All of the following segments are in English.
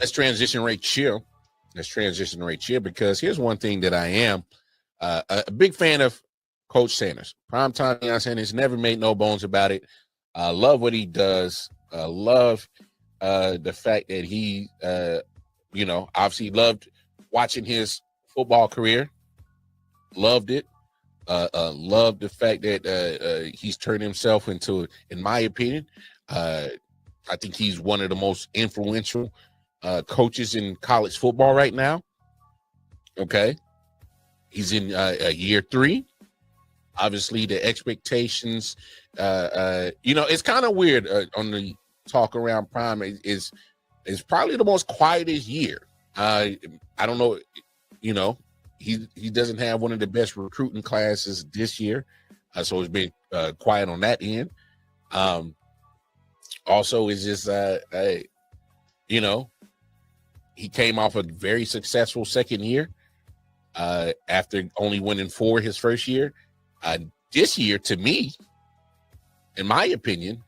let's transition right here. Because here's one thing that I am a big fan of Coach Sanders. Primetime Deion Sanders, never made no bones about it. I love what he does. I love the fact that he, obviously loved watching his football career. Loved it. Loved the fact that he's turned himself into, in my opinion, I think he's one of the most influential coaches in college football right now. Okay. He's in year 3. Obviously, the expectations, it's kind of weird on the talk around Prime is probably the most quietest year. I don't know, he doesn't have one of the best recruiting classes this year, so it's been quiet on that end. Also, it's just he came off a very successful second year after only winning 4 his first year. This year, to me, in my opinion,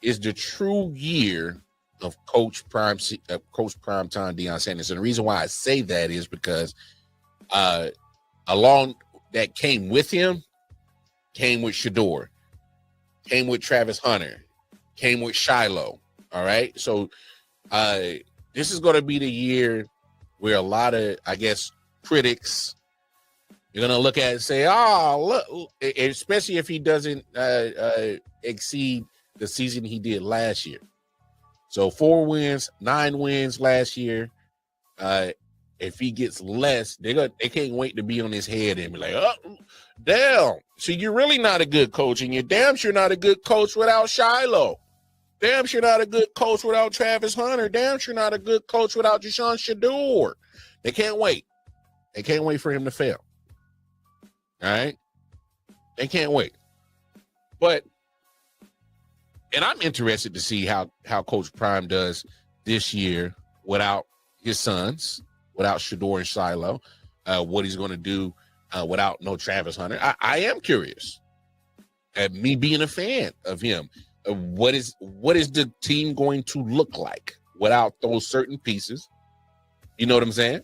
is the true year of Coach Primetime Deion Sanders. And the reason why I say that is because along that came with him, came with Shador, came with Travis Hunter, came with Shiloh. All right. So this is going to be the year where a lot of, I guess, critics, you're going to look at it and say, oh, look, especially if he doesn't exceed the season he did last year. So 4 wins, 9 wins last year. If he gets less, they can't wait to be on his head and be like, oh, damn. So you're really not a good coach, and you're damn sure not a good coach without Shiloh. Damn sure not a good coach without Travis Hunter. Damn sure not a good coach without Deshaun Shador. They can't wait. They can't wait for him to fail. All right? They can't wait. And I'm interested to see how Coach Prime does this year without his sons, without Shador and Shiloh, what he's going to do without no Travis Hunter. I am curious. Me being a fan of him, what is the team going to look like without those certain pieces? You know what I'm saying?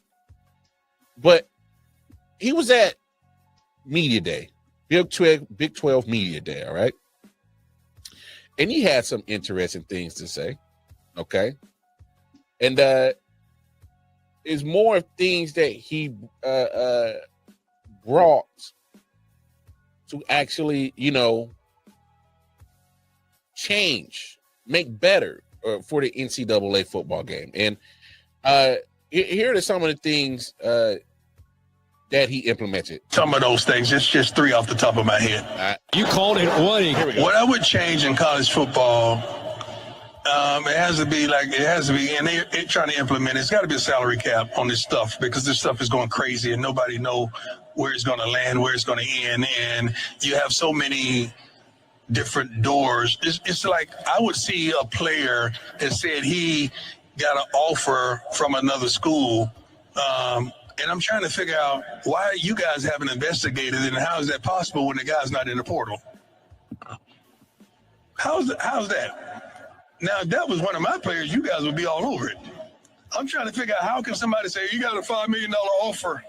But he was at Media Day, Big 12 Media Day, all right? And he had some interesting things to say, okay? And it's more things that he brought to actually, change, make better for the NCAA football game. And here are some of the things that he implemented. Some of those things, it's just 3 off the top of my head. You called it one. Here we go. What I would change in college football, it has to be, and they're trying to implement it. It's got to be a salary cap on this stuff because this stuff is going crazy and nobody know where it's going to land, where it's going to end. And you have so many different doors. It's like I would see a player that said he got an offer from another school, and I'm trying to figure out why you guys haven't investigated it and how is that possible when the guy's not in the portal? How's that? Now, if that was one of my players, you guys would be all over it. I'm trying to figure out how can somebody say, you got a $5 million offer?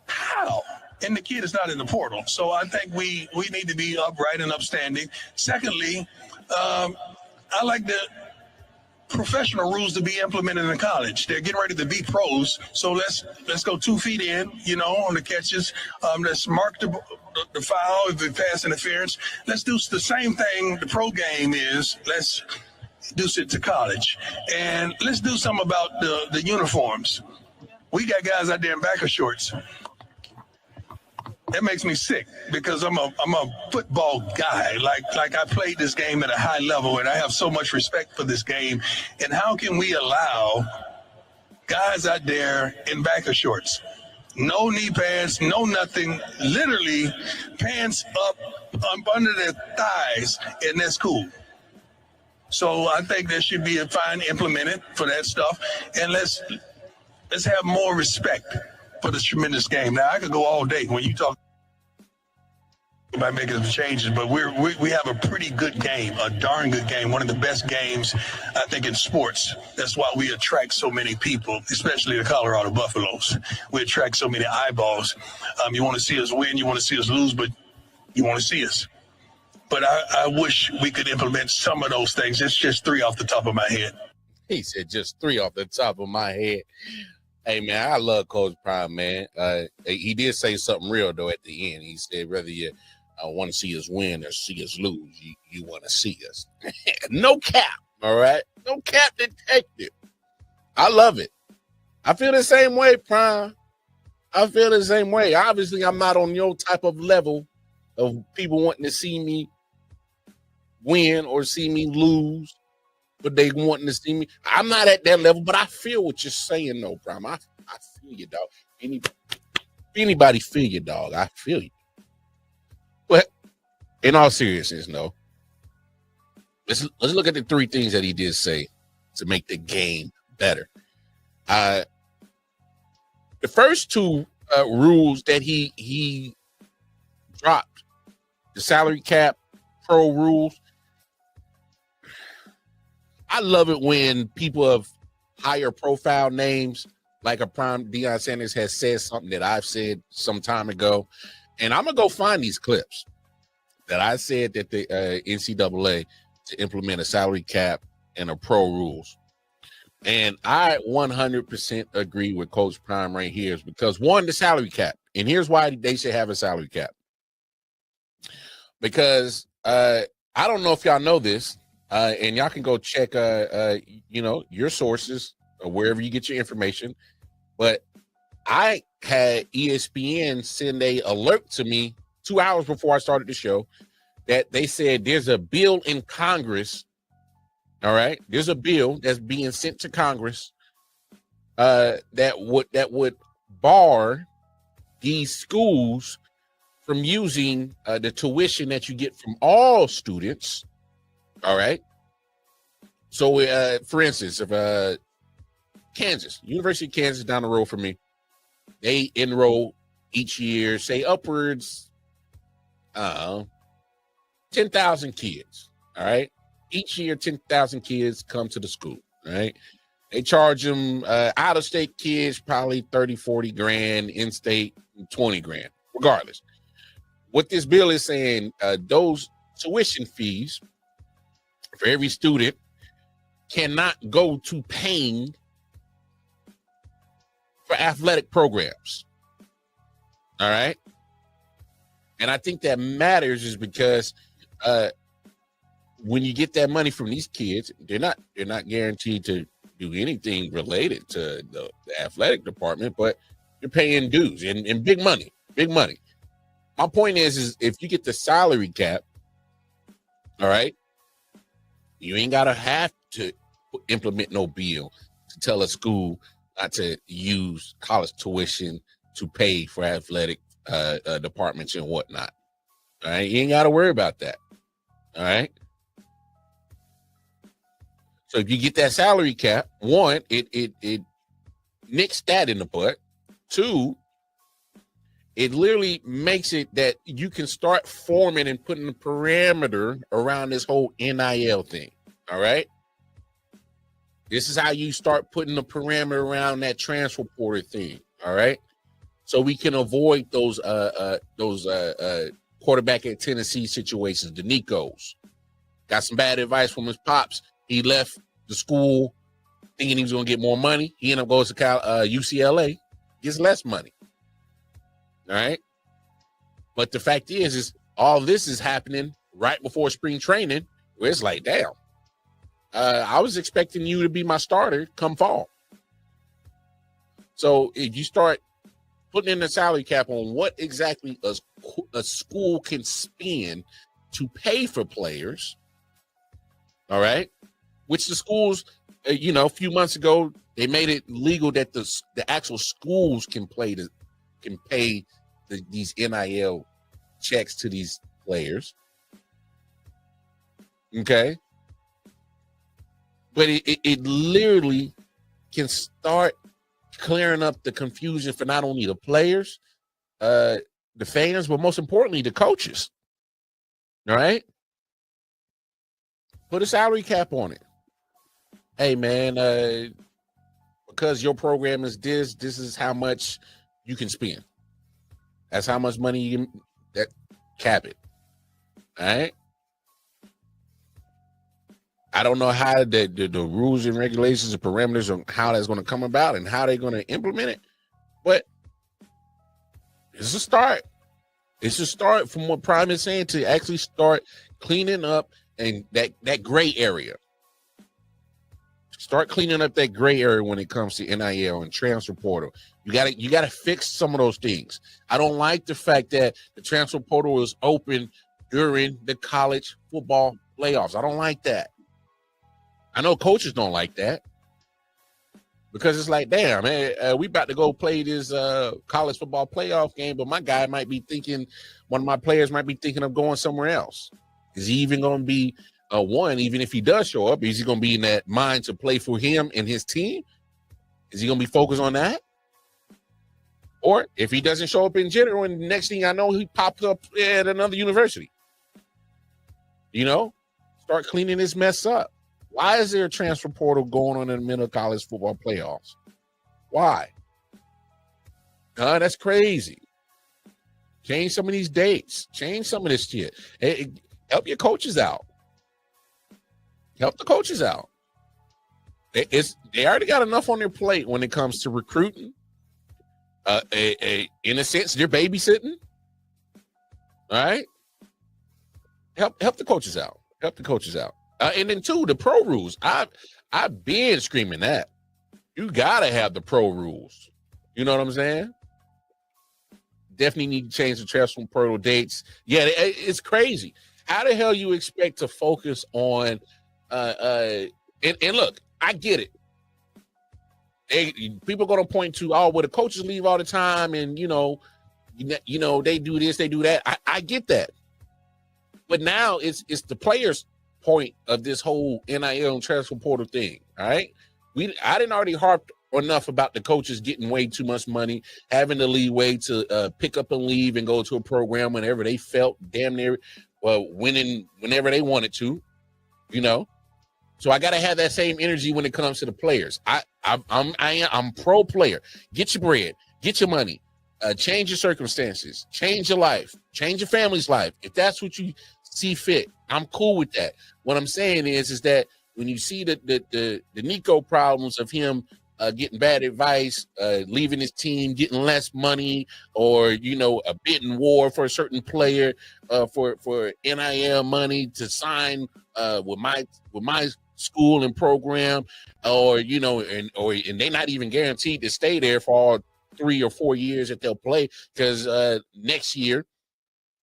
How? And the kid is not in the portal. So I think we need to be upright and upstanding. Secondly, I like the professional rules to be implemented in college. They're getting ready to be pros. So let's go 2 feet in, on the catches. Let's mark the foul if it pass interference. Let's do the same thing the pro game is. Let's do it to college. And let's do something about the uniforms. We got guys out there in backer shorts. That makes me sick because I'm a football guy. Like I played this game at a high level and I have so much respect for this game. And how can we allow guys out there in backer shorts? No knee pads, no nothing, literally pants up under their thighs, and that's cool. So I think there should be a fine implemented for that stuff. And let's have more respect for this tremendous game. Now, I could go all day when you talk. by making some changes, but we have a pretty good game, a darn good game, one of the best games, I think, in sports. That's why we attract so many people, especially the Colorado Buffaloes. We attract so many eyeballs. You want to see us win, you want to see us lose, but you want to see us. But I wish we could implement some of those things. It's just 3 off the top of my head. He said just 3 off the top of my head. Hey, man, I love Coach Prime, man. He did say something real, though, at the end. He said, whether you want to see us win or see us lose, you want to see us. No cap, all right? No cap detective. I love it. I feel the same way, Prime. I feel the same way. Obviously, I'm not on your type of level of people wanting to see me win or see me lose, but they wanting to see me. I'm not at that level, but I feel what you're saying, though, Prime. I feel you, dog. Anybody feel you, dog? I feel you. But in all seriousness, no. Let's look at the 3 things that he did say to make the game better. The first 2 rules that he dropped, the salary cap, pro rules. I love it when people of higher profile names, like a Prime Deion Sanders, has said something that I've said some time ago. And I'm going to go find these clips that I said that the NCAA to implement a salary cap and a pro rules. And I 100% agree with Coach Prime right here, because 1, the salary cap. And here's why they should have a salary cap. Because I don't know if y'all know this, and y'all can go check, your sources or wherever you get your information. But I had ESPN send a alert to me 2 hours before I started the show that they said there's a bill in Congress. All right, there's a bill that's being sent to Congress that would bar these schools from using the tuition that you get from all students. All right. So, for instance, if Kansas, University of Kansas down the road from me, they enroll each year, say upwards, 10,000 kids. All right. Each year, 10,000 kids come to the school. Right. They charge them out of state kids, probably 30, 40 grand, in state, 20 grand, regardless. What this bill is saying, those tuition fees for every student cannot go to paying for athletic programs. All right. And I think that matters is because when you get that money from these kids, they're not guaranteed to do anything related to the athletic department, but you're paying dues and big money. My point is if you get the salary cap, all right, you ain't gotta have to implement no bill to tell a school not to use college tuition to pay for athletic departments and whatnot. All right, you ain't gotta worry about that. All right. So if you get that salary cap, 1, it nicks that in the butt. 2, it literally makes it that you can start forming and putting a parameter around this whole NIL thing. All right. This is how you start putting a parameter around that transfer portal thing. All right. So we can avoid those quarterback at Tennessee situations, the Nicos. Got some bad advice from his pops. He left the school thinking he was going to get more money. He ended up going to UCLA, gets less money. All right. But the fact is all this is happening right before spring training, where it's like, damn, I was expecting you to be my starter come fall. So if you start putting in the salary cap on what exactly a school can spend to pay for players, all right, which the schools, a few months ago, they made it legal that the actual schools can pay these NIL checks to these players. Okay. But it literally can start clearing up the confusion for not only the players, the fans, but most importantly, the coaches. All right. Put a salary cap on it. Hey, man, because your program is this is how much you can spend. That's how much money you can cap it. All right. I don't know how the rules and regulations and parameters on how that's going to come about and how they're going to implement it, but it's a start. It's a start from what Prime is saying to actually start cleaning up and that gray area. Start cleaning up that gray area when it comes to NIL and transfer portal. You gotta fix some of those things. I don't like the fact that the transfer portal is open during the college football playoffs. I don't like that. I know coaches don't like that because it's like, damn, man, we about to go play this college football playoff game, but my guy might be thinking, one of my players might be thinking of going somewhere else. Is he even going to be one, even if he does show up, is he going to be in that mind to play for him and his team? Is he going to be focused on that? Or if he doesn't show up in general, and the next thing I know, he pops up at another university. You know, start cleaning this mess up. Why is there a transfer portal going on in the middle of college football playoffs? Why? That's crazy. Change some of these dates. Change some of this shit. Hey, help your coaches out. Help the coaches out. They already got enough on their plate when it comes to recruiting. In a sense, they're babysitting. All right. Help the coaches out. Help the coaches out. And then two, the pro rules. I've been screaming that. You gotta have the pro rules. You know what I'm saying? Definitely need to change the transfer portal dates. Yeah, it's crazy. How the hell you expect to focus on and look, I get it. People are gonna point to, oh, well, the coaches leave all the time, and you know, they do this, they do that. I get that. But now it's the players' point of this whole NIL and transfer portal thing. All right. I didn't already harp enough about the coaches getting way too much money, having the leeway to pick up and leave and go to a program whenever they felt damn near winning whenever they wanted to, you know. So I gotta have that same energy when it comes to the players. I'm pro player. Get your bread, get your money, change your circumstances, change your life, change your family's life. If that's what you see fit, I'm cool with that. What I'm saying is that when you see the Nico problems of him getting bad advice, leaving his team, getting less money, or a bidding war for a certain player for NIL money to sign with my school and program, or and they're not even guaranteed to stay there for all 3 or 4 years that they'll play, because next year,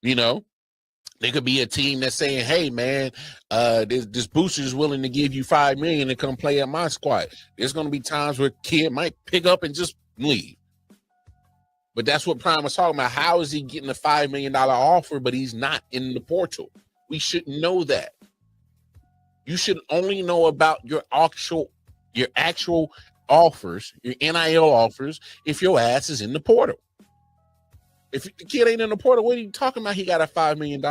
there could be a team that's saying, hey, man, this booster is willing to give you $5 million to come play at my squad. There's going to be times where kid might pick up and just leave. But that's what Prime was talking about. How is he getting a $5 million offer, but he's not in the portal? We shouldn't know that. You should only know about your actual offers, your NIL offers, if your ass is in the portal. If the kid ain't in the portal, what are you talking about? He got a $5 million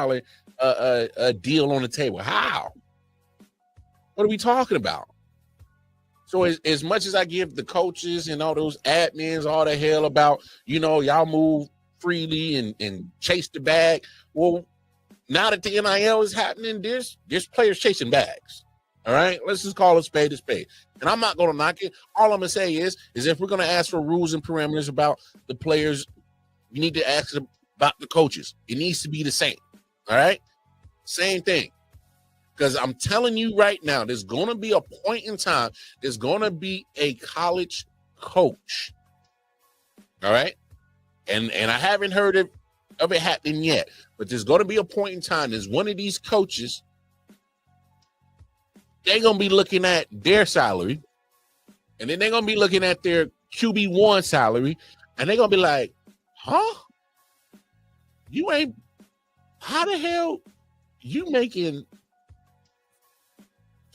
deal on the table. How? What are we talking about? So as much as I give the coaches and all those admins all the hell about, y'all move freely and chase the bag. Well, now that the NIL is happening, there's players chasing bags. All right, let's just call a spade a spade. And I'm not going to knock it. All I'm going to say is if we're going to ask for rules and parameters about the players, you need to ask about the coaches. It needs to be the same. All right, same thing. Because I'm telling you right now, there's going to be a point in time. There's going to be a college coach. All right, and I haven't heard of it happening yet. But there's going to be a point in time. There's one of these coaches. They're going to be looking at their salary, and then they're going to be looking at their QB1 salary, and they're going to be like, huh? How the hell you making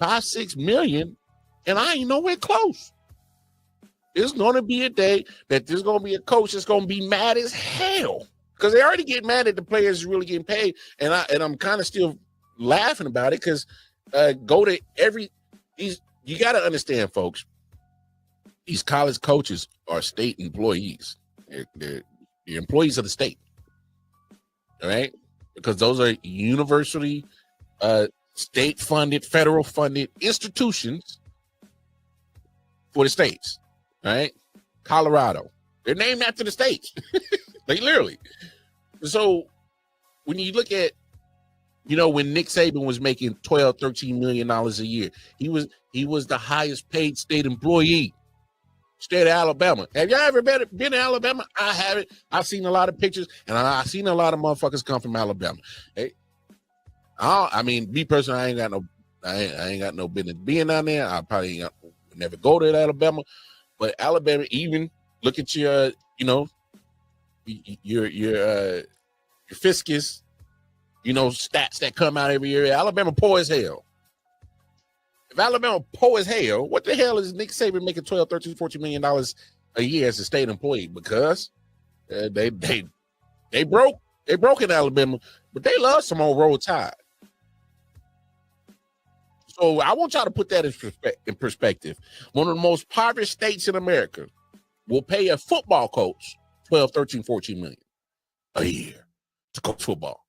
$5-6 million, and I ain't nowhere close? There's going to be a day that there's going to be a coach that's going to be mad as hell because they already get mad at the players really getting paid, and I'm kind of still laughing about it because you got to understand, folks. These college coaches are state employees. They're employees of the state. All right, because those are university, state-funded, federal-funded institutions for the states. All right, Colorado. They're named after the states. Like literally. So when you look at, when Nick Saban was making $12, $13 million a year, he was the highest paid state employee, state of Alabama. Have y'all ever been to Alabama? I haven't. I've seen a lot of pictures, and I've seen a lot of motherfuckers come from Alabama. Hey, me personally, I ain't got no business being down there. I probably never go to Alabama, but Alabama, even look at your, your fiscus, stats that come out every year. Alabama poor as hell. If Alabama poor as hell, what the hell is Nick Saban making $12, $13, $14 million a year as a state employee? Because they broke in Alabama, but they love some old Roll Tide. So I want y'all to put that in perspective. One of the most poverty states in America will pay a football coach $12, $13, $14 million a year to coach football.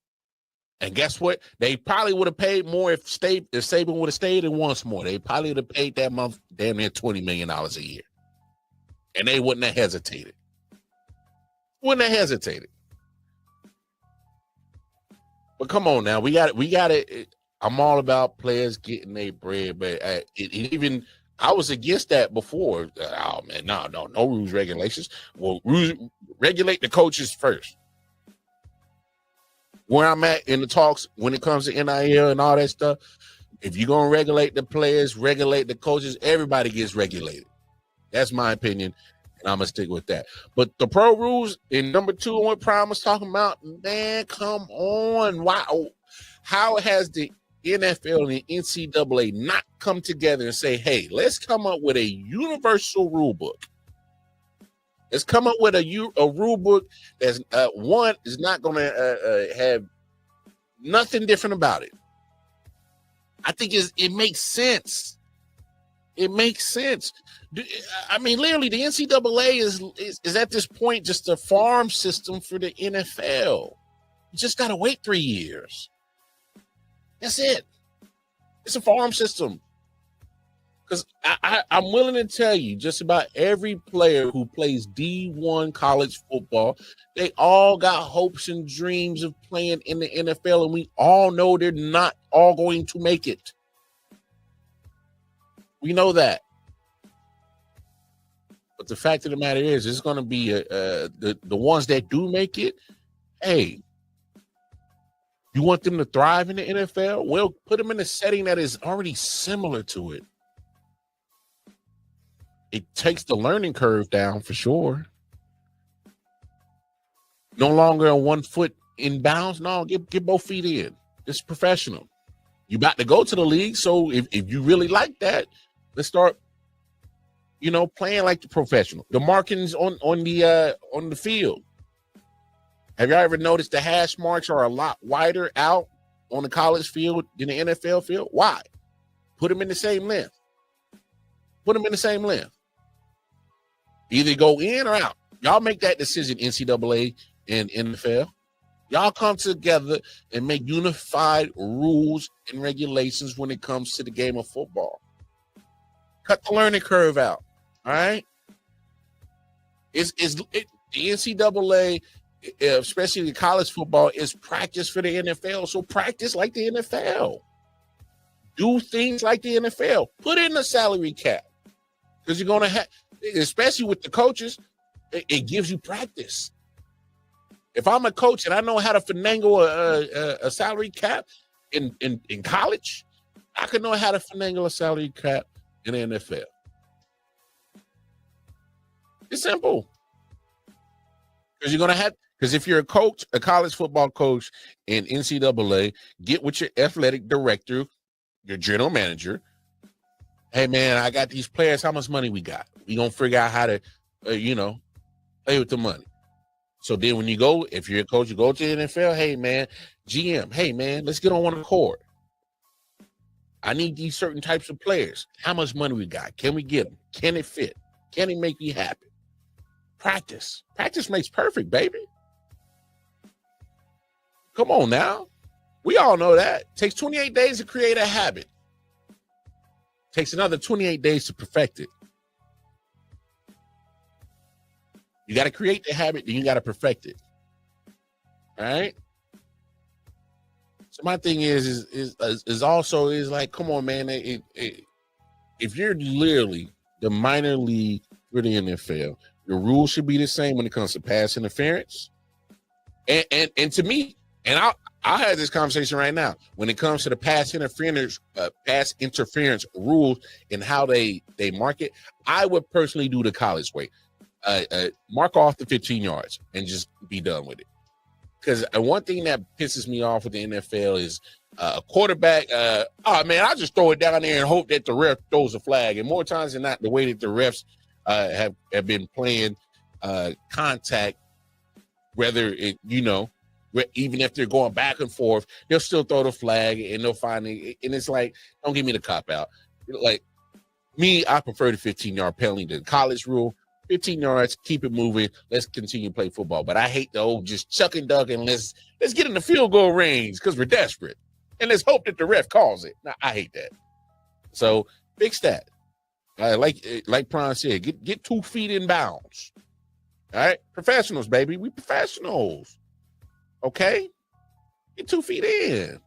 And guess what? They probably would have paid more if Saban would have stayed and once more. They probably would have paid that month damn near $20 million a year. And they wouldn't have hesitated. But come on now. We got it. I'm all about players getting their bread, but I was against that before. Oh man, no rules, regulations. Well, regulate the coaches first. Where I'm at in the talks when it comes to NIL and all that stuff, if you're gonna regulate the players, regulate the coaches, everybody gets regulated. That's my opinion, and I'm gonna stick with that. But the pro rules in number 2 on what Prime was talking about, man, come on. Wow. How has the NFL and the NCAA not come together and say, hey, let's come up with a universal rule book? Let's come up with a rule book that's one is not going to have nothing different about it. I think it makes sense. It makes sense. I mean, literally, the NCAA is at this point just a farm system for the NFL. You just got to wait 3 years. That's it. It's a farm system. Because I'm willing to tell you, just about every player who plays D1 college football, they all got hopes and dreams of playing in the NFL, and we all know they're not all going to make it. We know that. But the fact of the matter is, it's going to be the ones that do make it, hey, you want them to thrive in the NFL? Well, put them in a setting that is already similar to it. It takes the learning curve down for sure. No longer on 1 foot in bounds. No, get both feet in. It's professional. You about to go to the league, so if you really like that, let's start, playing like the professional. The markings on the field. Have y'all ever noticed the hash marks are a lot wider out on the college field than the NFL field? Why? Put them in the same length. Either go in or out. Y'all make that decision, NCAA and NFL. Y'all come together and make unified rules and regulations when it comes to the game of football. Cut the learning curve out. All right? The NCAA, especially the college football, is practice for the NFL. So practice like the NFL. Do things like the NFL. Put in the salary cap. Because you're going to have, especially with the coaches, it gives you practice. If I'm a coach and I know how to finagle a salary cap in college, I can know how to finagle a salary cap in the NFL. It's simple. Because you're going to have, because if you're a coach, a college football coach in NCAA, get with your athletic director, your general manager. Hey, man, I got these players. How much money we got? We going to figure out how to, play with the money. So then when you go, if you're a coach, you go to the NFL, hey, man, GM, hey, man, let's get on one accord. I need these certain types of players. How much money we got? Can we get them? Can it fit? Can it make me happy? Practice. Practice makes perfect, baby. Come on now. We all know that. It takes 28 days to create a habit. It takes another 28 days to perfect it. You got to create the habit, then you got to perfect it. All right? So my thing is also like, come on, man. If you're literally the minor league for the NFL, your rules should be the same when it comes to pass interference. And to me, and I'll have this conversation right now. When it comes to the pass interference rules and how they mark it, I would personally do the college way. Mark off the 15 yards and just be done with it. Because one thing that pisses me off with the NFL is a quarterback, oh, man, I just throw it down there and hope that the ref throws a flag. And more times than not, the way that the refs have been playing contact, whether it, even if they're going back and forth, they'll still throw the flag and they'll find it. And it's like, don't give me the cop out. Like me, I prefer the 15-yard penalty to the college rule. 15 yards, keep it moving. Let's continue to play football. But I hate the old just chuck and duck and let's get in the field goal range because we're desperate. And let's hope that the ref calls it. Now, I hate that. So fix that. Like Prime said, get 2 feet in bounds. All right? Professionals, baby. We professionals. Okay? Get 2 feet in.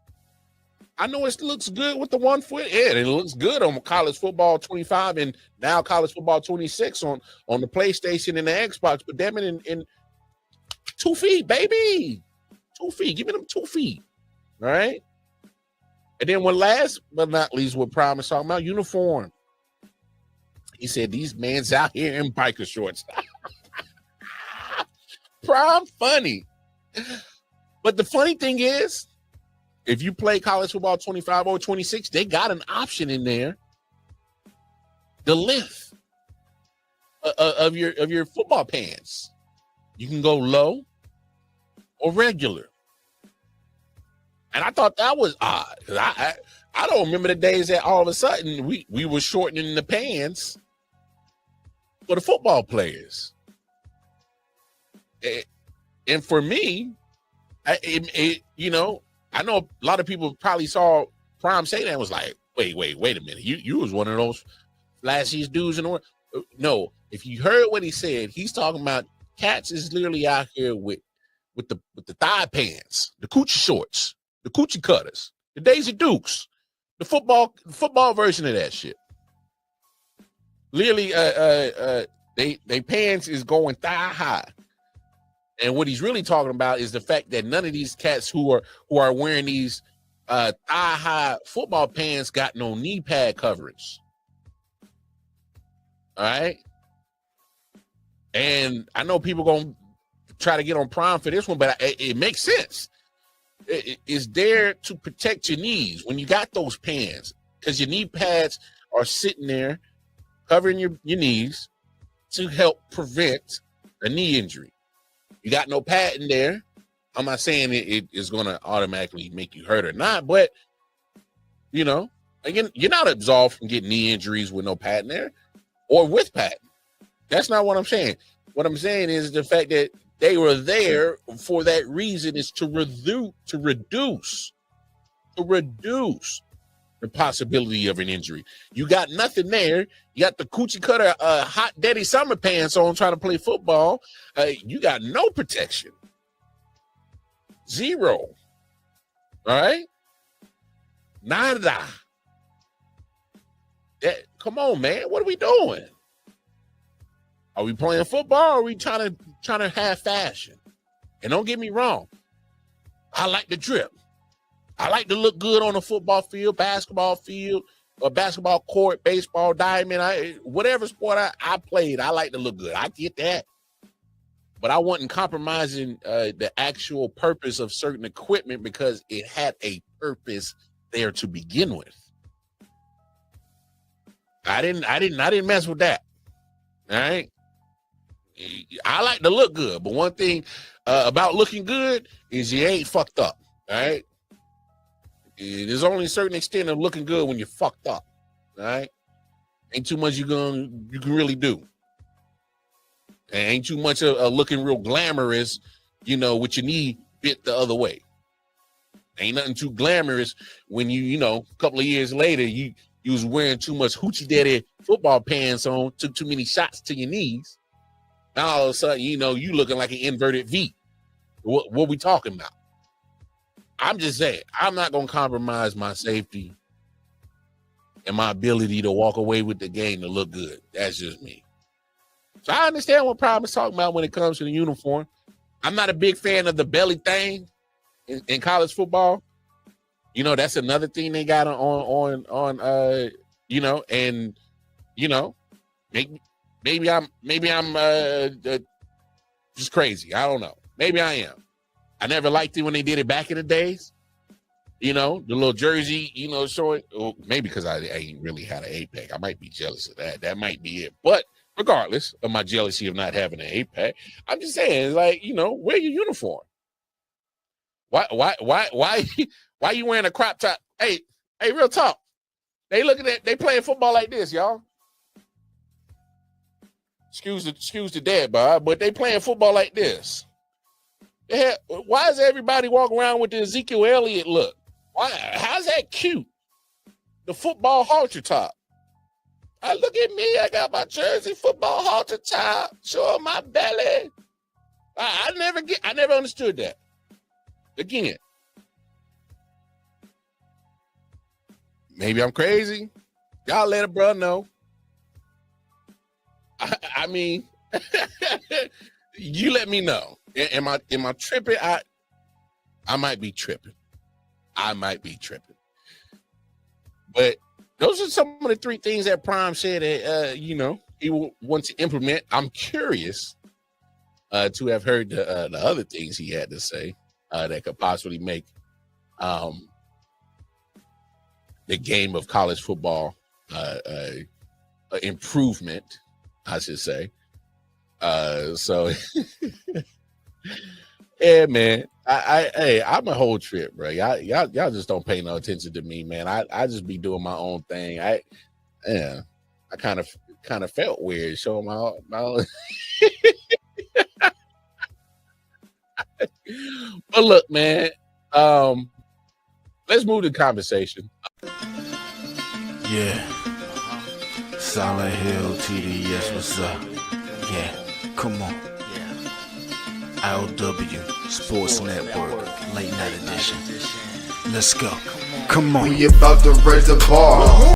I know it looks good with the 1 foot in. It looks good on college football 25 and now college football 26 on the PlayStation and the Xbox. But damn it, in 2 feet, baby. 2 feet. Give me them 2 feet. All right? And then one last but not least, what Prime is talking about, uniform. He said, these men's out here in biker shorts. Prime funny. But the funny thing is, if you play college football 25 or 26, they got an option in there. The length of your football pants. You can go low or regular. And I thought that was odd. I don't remember the days that all of a sudden we were shortening the pants for the football players. And for me, I know a lot of people probably saw Prime say that and was like, wait a minute. You was one of those flashiest dudes in the world. No, if you heard what he said, he's talking about cats is literally out here with the thigh pants, the coochie shorts, the coochie cutters, the Daisy Dukes, the football version of that shit. Literally, they pants is going thigh high. And what he's really talking about is the fact that none of these cats who are wearing these thigh-high football pants got no knee pad coverage. All right? And I know people going to try to get on Prime for this one, but it makes sense. It's there to protect your knees when you got those pants because your knee pads are sitting there covering your knees to help prevent a knee injury. You got no pad in there. I'm not saying it is going to automatically make you hurt or not, but, again, you're not absolved from getting knee injuries with no pad in there or with pad. That's not what I'm saying. What I'm saying is the fact that they were there for that reason is to reduce the possibility of an injury. You got nothing there. You got the coochie cutter hot daddy summer pants on trying to play football. You got no protection. Zero. All right? Nada. Come on, man. What are we doing? Are we playing football or are we trying to have fashion? And don't get me wrong. I like the drip. I like to look good on a football field, basketball field, or basketball court, baseball, diamond, whatever sport I played, I like to look good. I get that. But I wasn't compromising the actual purpose of certain equipment because it had a purpose there to begin with. I didn't mess with that. All right. I like to look good, but one thing about looking good is you ain't fucked up. All right. There's only a certain extent of looking good when you're fucked up. All right. Ain't too much you can really do. And ain't too much of looking real glamorous, with your knee bit the other way. Ain't nothing too glamorous when a couple of years later, you was wearing too much hoochie daddy football pants on, took too many shots to your knees. Now all of a sudden, you looking like an inverted V. What we talking about? I'm just saying, I'm not going to compromise my safety and my ability to walk away with the game to look good. That's just me. So I understand what Prime is talking about when it comes to the uniform. I'm not a big fan of the belly thing in college football. That's another thing they got on and maybe I'm just crazy. I don't know. Maybe I am. I never liked it when they did it back in the days. The little jersey, showing. Or maybe because I ain't really had an 8-pack. I might be jealous of that. That might be it. But regardless of my jealousy of not having an 8-pack, I'm just saying, like, wear your uniform. Why you wearing a crop top? Hey, real talk. They playing football like this, y'all. Excuse the dad, Bob, but they playing football like this. Why is everybody walking around with the Ezekiel Elliott look? Why? How's that cute? The football halter top. Look at me. I got my jersey, football halter top, showing my belly. I never understood that. Again, maybe I'm crazy. Y'all let a bro know. I mean, you let me know. Am I tripping? I might be tripping. But those are some of the 3 things that Prime said that he will want to implement. I'm curious to have heard the other things he had to say that could possibly make the game of college football improvement, I should say. So yeah, man. I'm a whole trip, bro. Y'all just don't pay no attention to me, man. I just be doing my own thing. I kind of felt weird showing my own. But look, man, let's move the conversation. Yeah. Silent Hill TDS, what's up? Yeah, come on. IOW Sports Network, late night edition. Let's go. Come on. We about to raise the bar.